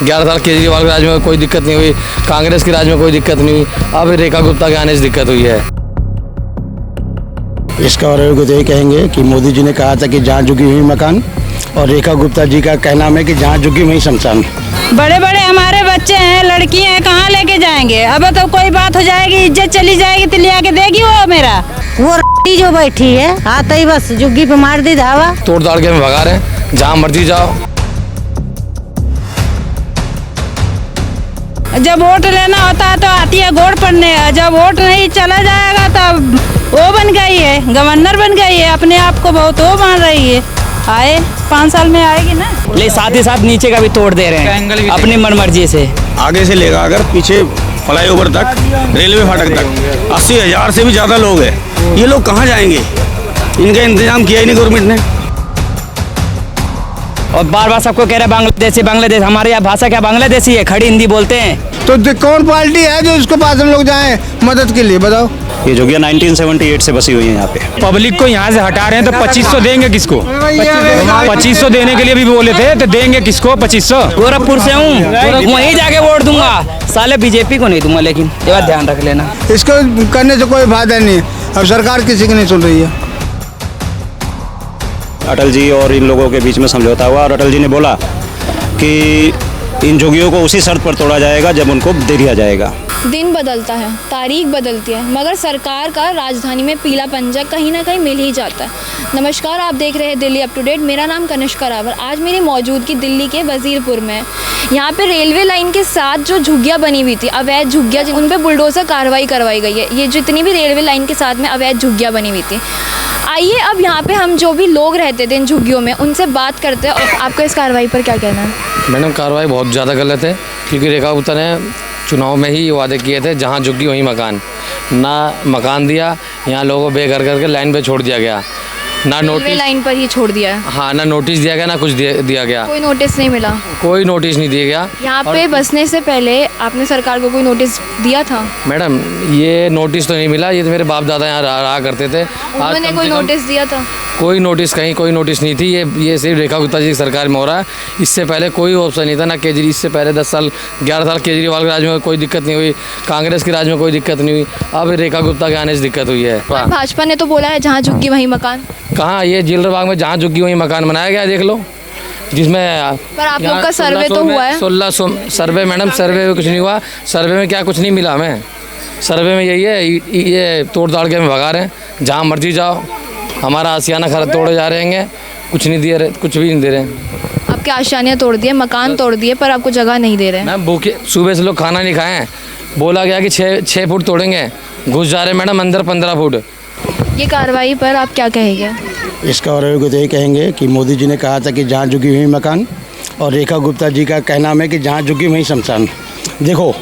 11 साल केजरीवाल के राज में कोई दिक्कत नहीं हुई, कांग्रेस के राज में कोई दिक्कत नहीं हुई, अब रेखा गुप्ता के आने से दिक्कत हुई है। इसका और तो यही कहेंगे कि मोदी जी ने कहा था कि जहाँ झुकी हुई मकान, और रेखा गुप्ता जी का कहना है कि जहाँ झुकी वहीं शमशान। बड़े बड़े हमारे बच्चे हैं, लड़की हैं, कहाँ लेके जाएंगे? अब तो कोई बात हो जाएगी, इज्जत चली जाएगी तो लिया के देगी वो मेरा। वो जो बैठी है आता ही बस झुग्गी पे मार दी धावा, तोड़ दाड़ के में भगा रहे हैं, जहाँ मर्जी जाओ। जब वोट लेना होता है तो आती है वोट पड़ने, जब वोट नहीं चला जाएगा तब वो बन गई है, गवर्नर बन गई है, अपने आप को बहुत वो मान रही है। आए 5 साल में आएगी ना। ले साथ ही साथ नीचे का भी तोड़ दे रहे हैं अपनी मनमर्जी से। आगे से लेगा अगर पीछे फ्लाईओवर तक, रेलवे फाटक तक 80,000 से भी ज़्यादा लोग हैं। ये लोग कहाँ जाएंगे? इनका इंतजाम किया ही नहीं गवर्नमेंट ने। और बार बार सबको कह रहे हैं बांग्लादेशी बांग्लादेश, हमारे यहाँ भाषा क्या बांग्लादेशी है? खड़ी हिंदी बोलते हैं। तो कौन पार्टी है जो इसको पास हम लोग जाएं मदद के लिए, बताओ। ये जोगिया 1978 से बसी हुई है यहाँ पे। पब्लिक को यहाँ से हटा रहे हैं तो 2500 देंगे किसको? 2500 देने के लिए भी बोले थे तो देंगे किसको 2500? गोरखपुर से हूँ, वहीं जाके वोट दूंगा, साले बीजेपी को नहीं दूंगा। लेकिन ये बात ध्यान रख लेना, इसको करने से कोई फायदा नहीं। अब सरकार किसी की नहीं सुन रही है। अटल जी और इन लोगों के बीच में समझौता हुआ और अटल जी ने बोला कि इन जोगियों को उसी शर्त पर तोड़ा जाएगा जब उनको दे दिया जाएगा। दिन बदलता है, तारीख बदलती है, मगर सरकार का राजधानी में पीला पंजा कहीं ना कहीं मिल ही जाता है। नमस्कार, आप देख रहे हैं दिल्ली अप टू डेट। मेरा नाम कनिष्का रावल। आज मेरी मौजूदगी दिल्ली के वजीरपुर में है। यहाँ पे रेलवे लाइन के साथ जो झुग्गियाँ बनी हुई थी, अवैध झुग्गियाँ, उन पर बुलडोजर कार्रवाई करवाई गई है। ये जितनी भी रेलवे लाइन के साथ में अवैध झुग्गियाँ बनी हुई थी, आइए अब यहाँ पे हम जो भी लोग रहते थे इन झुग्गियों में उनसे बात करते हैं। और आपका इस कार्रवाई पर क्या कहना है? मैडम, कार्रवाई बहुत ज़्यादा गलत है, क्योंकि रेखा गुप्ता ने चुनाव में ही वादे किए थे जहाँ झुग्गी वहीं मकान। ना मकान दिया, यहाँ लोगों को बेघर करके लाइन पे छोड़ दिया गया, ना नोटिस लाइन पर ही छोड़ दिया है। हाँ, ना नोटिस दिया गया, ना कुछ दिया गया। कोई नोटिस नहीं मिला? कोई नोटिस नहीं दिया गया। यहाँ पे बसने से पहले आपने सरकार को कोई नोटिस दिया था? मैडम, ये नोटिस तो नहीं मिला, ये तो मेरे बाप दादा यहाँ रहा करते थे। उन्होंने कोई नोटिस दिया था? कोई नोटिस, कहीं कोई नोटिस नहीं थी। ये सिर्फ रेखा गुप्ता जी की सरकार में हो रहा है। इससे पहले कोई ऑप्शन नहीं था, ना केजरी, इससे पहले 11 साल केजरीवाल के राज में कोई दिक्कत नहीं हुई, कांग्रेस के राज में कोई दिक्कत नहीं हुई, अब रेखा गुप्ता के आने से दिक्कत हुई है। भाजपा ने तो बोला है जहाँ झुग्गी वहीं मकान। कहाँ? ये जिलरबाग में जहाँ झुग्गी वहीं मकान बनाया गया, देख लो। जिसमें पर आप लोग का सर्वे तो हुआ है? 1600 सर्वे। मैडम, सर्वे में कुछ नहीं हुआ। सर्वे में क्या कुछ नहीं मिला हमें। सर्वे में यही है, ये तोड़ दाड़ के में भगा रहे हैं, जहाँ मर्जी जाओ। हमारा आशियाना खरा तोड़े जा रहे हैं, कुछ नहीं दे रहे, कुछ भी नहीं दे रहे। आपके आशियाने तोड़ दिए, मकान तोड़ दिए, पर आपको जगह नहीं दे रहे। मैम, भूखे सुबह से लोग खाना नहीं खाए हैं। बोला गया कि 6 फुट तोड़ेंगे, घुस जा रहे हैं मैडम अंदर 15 फुट। ये कार्रवाई पर आप क्या कहेंगे? इसका और तो यही कहेंगे कि मोदी जी ने कहा था कि जहाँ झुकी हुई मकान, और रेखा गुप्ता जी का कहना है कि जहाँ झुकी वहीं शमशान। देखो,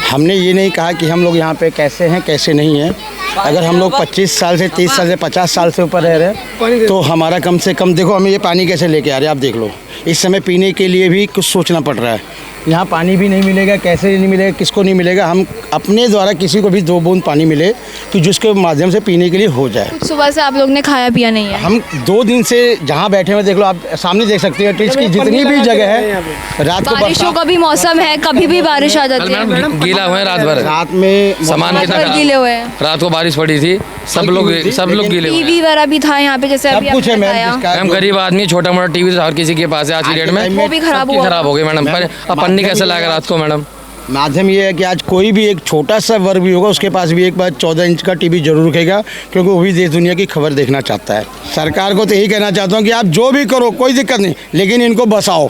हमने ये नहीं कहा कि हम लोग यहाँ पे कैसे हैं कैसे नहीं हैं। अगर हम लोग 25 साल से 30 साल से 50 साल से ऊपर रह रहे हैं तो हमारा कम से कम, देखो हमें ये पानी कैसे लेके आ रहे हैं आप देख लो। इस समय पीने के लिए भी कुछ सोचना पड़ रहा है। यहाँ पानी भी नहीं मिलेगा, कैसे नहीं मिलेगा, किसको नहीं मिलेगा। हम अपने द्वारा किसी को भी 2 बूंद पानी मिले कि जिसके माध्यम से पीने के लिए हो जाए। सुबह से आप लोग ने खाया पिया नहीं है? हम 2 दिन से जहाँ बैठे हुए, देख लो आप सामने देख सकते हैं, ट्रीज की जितनी भी जगह है। रात को बारिशों का भी मौसम है, कभी भी बारिश आ जाती है। गीला हुए रात भर, रात में सामान कितना गीले हुए हैं। रात को बारिश पड़ी थी, सब लोग गीले हुए। टीवी वगैरह भी था यहाँ पे, जैसे अभी कुछ है मैम। गरीब आदमी, छोटा मोटा टीवी हर किसी के पास है आज की डेट में, वो भी खराब हो गई मैडम। अब पन्नी कैसे लाएगा रात को मैडम? माध्यम ये है कि आज कोई भी एक छोटा सा वर्ग भी होगा उसके पास भी एक बार 14 इंच का टीवी जरूर रखेगा, क्योंकि वो भी देश दुनिया की खबर देखना चाहता है। सरकार को तो यही कहना चाहता हूँ कि आप जो भी करो कोई दिक्कत नहीं, लेकिन इनको बसाओ।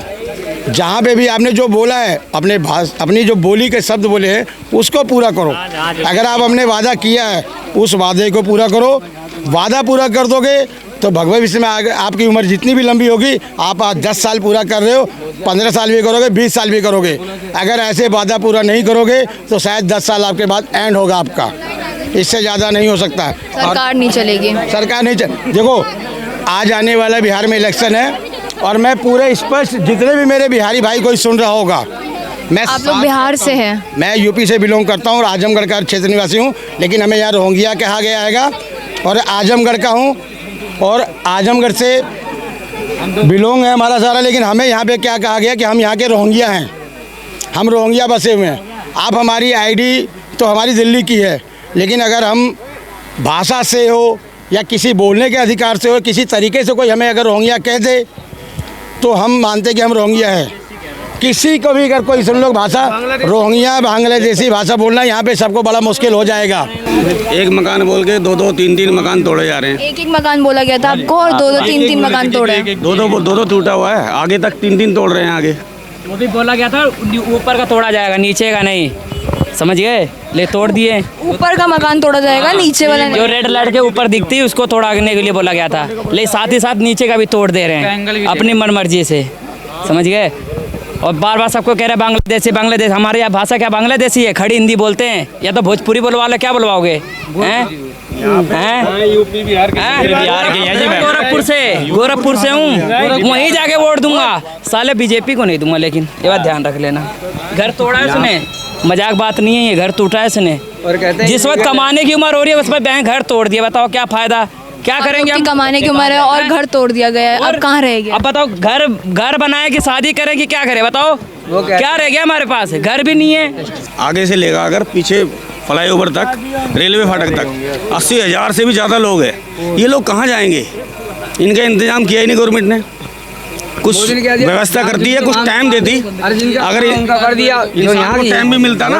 जहाँ पे भी आपने जो बोला है, अपनी जो बोली के शब्द बोले हैं उसको पूरा करो। अगर आप हमने वादा किया है उस वादे को पूरा करो। वादा पूरा कर दोगे तो भगवत में आपकी उम्र जितनी भी लंबी होगी, आप आज 10 साल पूरा कर रहे हो, 15 साल भी करोगे, 20 साल भी करोगे। अगर ऐसे वादा पूरा नहीं करोगे तो शायद 10 साल आपके बाद एंड होगा आपका, इससे ज़्यादा नहीं हो सकता। सरकार नहीं चलेगी। सरकार नहीं देखो, आज आने वाला बिहार में इलेक्शन है और मैं पूरे स्पष्ट, जितने भी मेरे बिहारी भाई कोई सुन रहा होगा, आप लोग बिहार से हैं? मैं यूपी से बिलोंग करता हूँ और आजमगढ़ का क्षेत्र निवासी हूँ, लेकिन हमें यहाँ रोहिंग्या कहा गया है और आजमगढ़ का हूँ और आजमगढ़ से बिलोंग है हमारा सारा। लेकिन हमें यहाँ पे क्या कहा गया कि हम यहाँ के रोहिंग्या हैं। हम रोहिंग्या बसे हुए हैं। आप हमारी आईडी तो हमारी दिल्ली की है, लेकिन अगर हम भाषा से हो या किसी बोलने के अधिकार से हो, किसी तरीके से कोई हमें अगर रोहिंग्या कह दे तो हम मानते कि हम रोहिंग्या है। किसी को भी अगर कोई सुन लो भाषा रोहिंग्या बांग्लादेशी भाषा बोलना यहाँ पे सबको बड़ा मुश्किल हो जाएगा। एक मकान बोल के दो तीन मकान तोड़े जा रहे हैं। एक मकान बोला गया था आपको और दो तीन मकान तोड़े हैं। दो टूटा हुआ है, आगे तक तीन तोड़ रहे हैं आगे। वो भी बोला गया था ऊपर का तोड़ा जाएगा, नीचे का नहीं, समझ गए, ले तोड़ दिए। ऊपर का मकान तोड़ा जाएगा, नीचे वाला जो रेड लाइट के ऊपर दिखती है उसको तोड़ने के लिए बोला गया था, ले साथ ही साथ नीचे का भी तोड़ दे रहे हैं अपनी मनमर्जी से, समझ गए। और बार बार सबको कह रहे हैं बांग्लादेशी बांग्लादेश, हमारे यहाँ भाषा क्या बांग्लादेशी है, खड़ी हिंदी बोलते हैं या तो भोजपुरी बोलवा लो, क्या बोलवाओगे हैं? यूपी बिहार के गोरखपुर से हूँ, वहीं जाके वोट दूंगा, साले बीजेपी को नहीं दूंगा। लेकिन ये बात ध्यान रख लेना, घर तोड़ा है उसने, मजाक बात नहीं है, ये घर टूटा है इसने। जिस वक्त कमाने की उम्र हो रही है उस पर बैंक घर तोड़ दिया, बताओ क्या फायदा, क्या करेंगे हम? कमाने की उम्र है और घर तोड़ दिया गया है, अब कहाँ रह गया? अब बताओ, घर बनाए कि शादी करें कि क्या करें, बताओ क्या रह गया हमारे पास? घर भी नहीं है। आगे से लेगा अगर पीछे फ्लाईओवर तक, रेलवे फाटक तक 80,000 से भी ज़्यादा लोग हैं। ये लोग कहाँ जाएंगे? इनका इंतजाम किया ही नहीं गवर्नमेंट ने। कुछ व्यवस्था करती है, कुछ टाइम देती, अगर कर दिया, इंसान को टाइम भी मिलता ना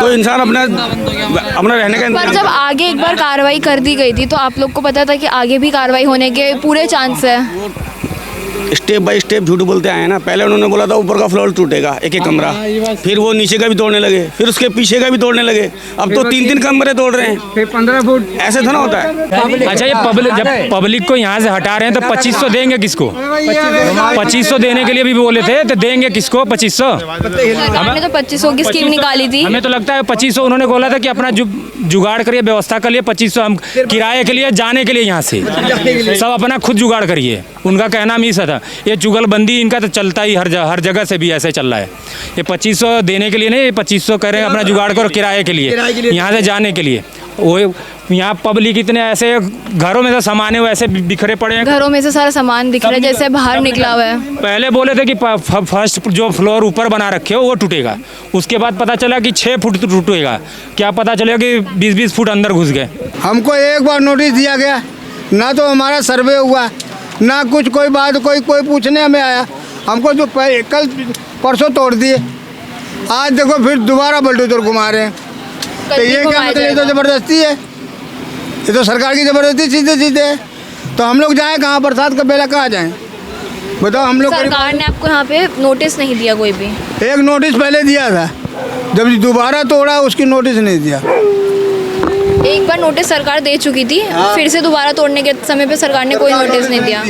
तो इंसान अपना रहने का। पर जब आगे एक बार कार्रवाई कर दी गई थी तो आप लोग को पता था कि आगे भी कार्रवाई होने के पूरे चांस है। स्टेप बाय स्टेप झूठ बोलते आए ना। पहले उन्होंने बोला था ऊपर का फ्लोर टूटेगा, एक कमरा, फिर वो नीचे का भी तोड़ने लगे, फिर उसके पीछे का भी तोड़ने लगे, अब तो 3 कमरे तोड़ रहे हैं, फिर 15 फुट, ऐसे थोड़ा होता है। अच्छा, ये जब पब्लिक को यहाँ से हटा रहे हैं तो 2500 देंगे किसको? 2500 देने के लिए भी बोले थे, तो देंगे किसको 2500? हमने तो 2500 की स्कीम निकाली थी। हमें तो लगता है 2500 उन्होंने बोला था कि अपना जुगाड़ करिए, व्यवस्था करिए, 2500 हम किराए के लिए जाने के लिए यहाँ से सब अपना खुद जुगाड़ करिए। उनका कहना भी था, ये जुगलबंदी इनका तो चलता ही हर जगह से भी ऐसे चल रहा है। ये 2500 देने के लिए नहीं, ये 2500 कह रहे हैं अपना जुगाड़ करो किराए के लिए, यहाँ से जाने के लिए। वो यहाँ पब्लिक इतने ऐसे घरों में से सामान है वो ऐसे बिखरे पड़े हैं, घरों में से सारा सामान दिख रहा है जैसे बाहर निकला हुआ है। पहले बोले थे कि फर्स्ट जो फ्लोर ऊपर बना रखे हो वो टूटेगा, उसके बाद पता चला कि 6 फुट टूटेगा, क्या पता चलेगा कि 20-20 फुट अंदर घुस गए। हमको एक बार नोटिस दिया गया, ना तो हमारा सर्वे हुआ, ना कुछ कोई बात कोई पूछने हमें आया। हमको जो कल परसों तोड़ दिए, आज देखो फिर दोबारा बल्डोजर घुमा रहे हैं। तो ये क्या मतलब? ये तो ज़बरदस्ती है, ये तो सरकार की ज़बरदस्ती सीधे है। तो हम लोग जाएँ कहाँ? बरसात का बेला कहाँ जाएँ बताओ? हम लोग सरकार ने आपको यहाँ पे नोटिस नहीं दिया कोई भी? एक नोटिस पहले दिया था, जब दोबारा तोड़ा उसकी नोटिस नहीं दिया। एक बार नोटिस सरकार दे चुकी थी, फिर से दोबारा तोड़ने के समय पे सरकार ने कोई नोटिस नहीं दिया।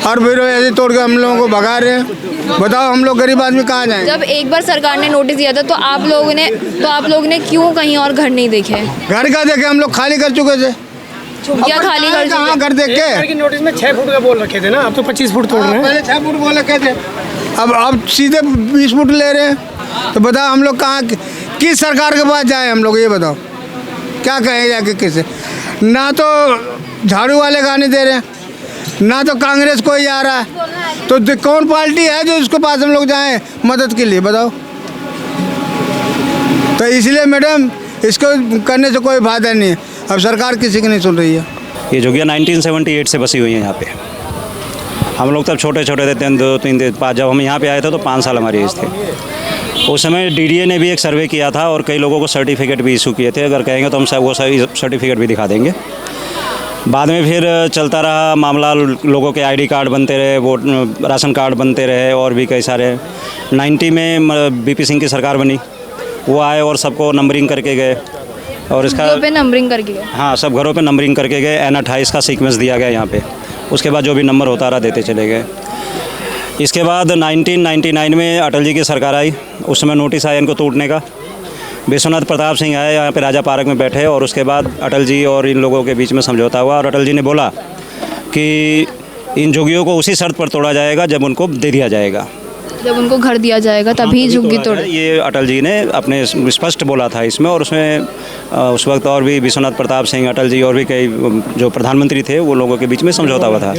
और फिर ऐसे तोड़ के हम लोगों को भगा रहे हैं। बताओ हम लोग गरीब आदमी कहाँ जाएं? जब एक बार सरकार ने नोटिस दिया था तो आप लोगों ने क्यों कहीं और घर नहीं देखे? घर का देखे, हम लोग खाली कर चुके थे। क्या खाली कर चुके? घर देख के नोटिस में 6 फुट का बोल रखे थे ना, अब तो 25 फुट तोड़ रहे हैं। पहले 6 फुट बोल रखे थे, अब सीधे 20 फुट ले रहे हैं। तो बताओ हम लोग कहाँ, किस सरकार के पास जाए हम लोग? ये बताओ क्या कहें जाके किसे? ना तो झाड़ू वाले गाने दे रहे हैं, ना तो कांग्रेस कोई आ रहा है, तो कौन पार्टी है जो इसके पास हम लोग जाएं मदद के लिए? बताओ। तो इसलिए मैडम इसको करने से कोई फायदा नहीं है। अब सरकार किसी की नहीं सुन रही है। ये जोगिया 1978 से बसी हुई है यहाँ पे। हम लोग तब छोटे थे, 2-3 5 जब हम यहाँ पे आए थे तो 5 साल हमारी एज थे। उस समय डीडीए ने भी एक सर्वे किया था और कई लोगों को सर्टिफिकेट भी इशू किए थे। अगर कहेंगे तो हम सब वो सर्टिफिकेट भी दिखा देंगे। बाद में फिर चलता रहा मामला, लोगों के आईडी कार्ड बनते रहे, वोट राशन कार्ड बनते रहे और भी कई सारे। 90 में बीपी सिंह की सरकार बनी, वो आए और सबको नंबरिंग करके गए और इसका घरों पे नंबरिंग करके गए। हाँ, सब घरों पे नंबरिंग करके गए। N28 का सीक्वेंस दिया गया यहाँ पे। उसके बाद जो भी नंबर होता रहा देते चले गए। इसके बाद 1999 में अटल जी की सरकार आई, उस समय नोटिस आया इनको टूटने का। विश्वनाथ प्रताप सिंह आए यहाँ पे राजा पार्क में बैठे और उसके बाद अटल जी और इन लोगों के बीच में समझौता हुआ और अटल जी ने बोला कि इन जोगियों को उसी शर्त पर तोड़ा जाएगा जब उनको दे दिया जाएगा। जब उनको घर दिया जाएगा तभी झुग्गी तोड़। ये अटल जी ने अपने स्पष्ट बोला था इसमें, और उसमें उस वक्त और भी विश्वनाथ प्रताप सिंह अटल जी और भी कई जो प्रधानमंत्री थे वो लोगों के बीच में समझौता हुआ था।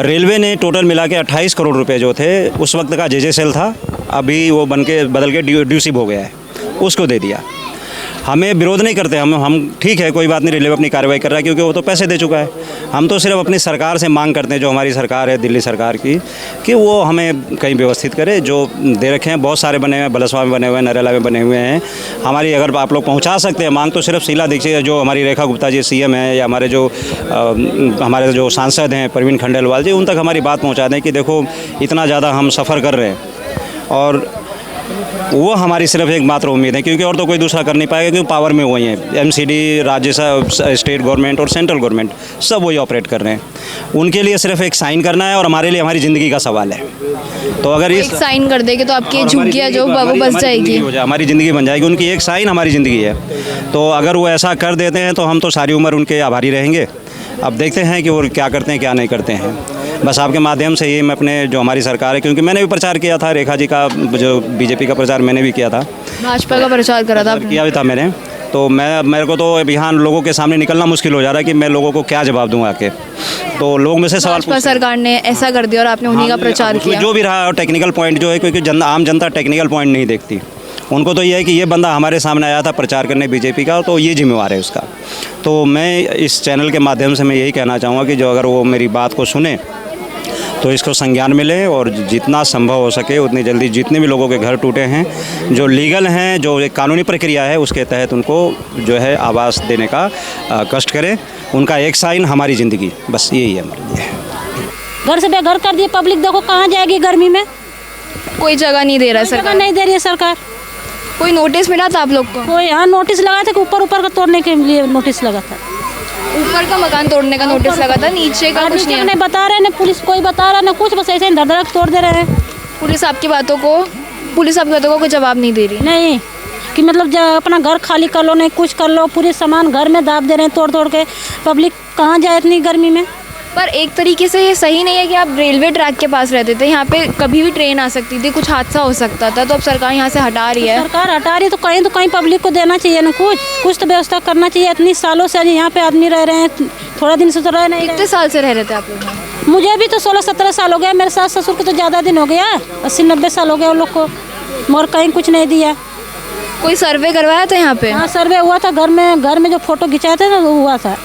रेलवे ने टोटल मिला के 28 करोड़ रुपए जो थे उस वक्त का जेजेसेल था, अभी वो बदल के ड्यूसिब हो गया है, उसको दे दिया। हमें विरोध नहीं करते, हम ठीक है, कोई बात नहीं, रेलवे अपनी कार्रवाई कर रहा है क्योंकि वो तो पैसे दे चुका है। हम तो सिर्फ अपनी सरकार से मांग करते हैं, जो हमारी सरकार है दिल्ली सरकार की, कि वो हमें कहीं व्यवस्थित करे। जो दे रखे हैं बहुत सारे बने हुए हैं, बलसवा में बने हुए हैं, नरेला में बने हुए हैं। हमारी अगर आप लोग पहुंचा सकते हैं मांग, तो सिर्फ शीला दीक्षित जो हमारी रेखा गुप्ता जी सीएम हैं, या हमारे जो सांसद हैं प्रवीण खंडेलवाल जी, उन तक हमारी बात पहुँचा दें कि देखो इतना ज़्यादा हम सफ़र कर रहे हैं, और वो हमारी सिर्फ एक मात्र उम्मीद है, क्योंकि और तो कोई दूसरा कर नहीं पाएगा, क्योंकि पावर में वही है। एमसीडी, राज्य स्टेट गवर्नमेंट और सेंट्रल गवर्नमेंट सब वही ऑपरेट कर रहे हैं। उनके लिए सिर्फ एक साइन करना है, और हमारे लिए हमारी ज़िंदगी का सवाल है। तो अगर एक साइन कर देंगे तो आपकी झुग्गियाँ जो वो बच जाएगी, हमारी ज़िंदगी बन जाएगी। उनकी एक साइन हमारी ज़िंदगी है, तो अगर वो ऐसा कर देते हैं तो हम तो सारी उम्र उनके आभारी रहेंगे। अब देखते हैं कि वो क्या करते हैं क्या नहीं करते हैं। बस आपके माध्यम से ये मैं अपने जो हमारी सरकार है, क्योंकि मैंने भी प्रचार किया था, रेखा जी का जो बीजेपी का प्रचार मैंने भी किया था, भाजपा का प्रचार करा था, किया भी था मैंने। तो मेरे को तो यहाँ लोगों के सामने निकलना मुश्किल हो जा रहा है कि मैं लोगों को क्या जवाब दूँ आके। तो लोग में से सवाल भाजपा सरकार ने ऐसा कर दिया और आपने उन्हीं का प्रचार किया। जो भी रहा टेक्निकल पॉइंट जो है, क्योंकि आम जनता टेक्निकल पॉइंट नहीं देखती। उनको तो ये है कि ये बंदा हमारे सामने आया था प्रचार करने बीजेपी का, तो ये जिम्मेवार है उसका। तो मैं इस चैनल के माध्यम से मैं यही कहना चाहूँगा कि जो अगर वो मेरी बात को सुने तो इसको संज्ञान में लें, और जितना संभव हो सके उतनी जल्दी जितने भी लोगों के घर टूटे हैं, जो लीगल हैं, जो एक कानूनी प्रक्रिया है उसके तहत उनको जो है आवास देने का कष्ट करें। उनका एक साइन हमारी ज़िंदगी, बस यही है हमारे लिए। घर से बेघर कर दिए पब्लिक, देखो कहाँ जाएगी गर्मी में। कोई जगह नहीं दे रहा है सरकार, नहीं दे रही है सरकार। कोई नोटिस मिला था आप लोग को? कोई हाँ नोटिस लगा था कि ऊपर का तोड़ने के लिए नोटिस लगा था। ऊपर का मकान तोड़ने का नोटिस लगा था, नीचे का कुछ नहीं बता रहे, ना पुलिस कोई बता रहा, ना कुछ, बस ऐसे ही धड़धड़ तोड़ दे रहे हैं। पुलिस आपकी बातों को कोई जवाब नहीं दे रही? नहीं, कि मतलब अपना घर खाली कर लो, नहीं कुछ कर लो, पूरे सामान घर में दाब दे रहे हैं तोड़ के। पब्लिक कहाँ जाए इतनी गर्मी में। पर एक तरीके से ये सही नहीं है कि आप रेलवे ट्रैक के पास रहते थे, यहाँ पे कभी भी ट्रेन आ सकती थी, कुछ हादसा हो सकता था, तो अब सरकार यहाँ से हटा रही है। सरकार हटा रही है तो कहीं पब्लिक को देना चाहिए ना, कुछ तो व्यवस्था करना चाहिए। इतनी सालों से यहाँ पे आदमी रह रहे हैं, थोड़ा दिन से तो रह नहीं। कितने साल से रह रहे थे आप लोग? मुझे भी तो 16-17 साल हो गया, मेरे सास ससुर को तो ज़्यादा दिन हो गया, 80-90 साल हो गए उन लोग को, मगर कहीं कुछ नहीं दिया। कोई सर्वे करवाया था यहाँ पे? हाँ सर्वे हुआ था, घर में जो फोटो खिंचाए थे ना वो हुआ था।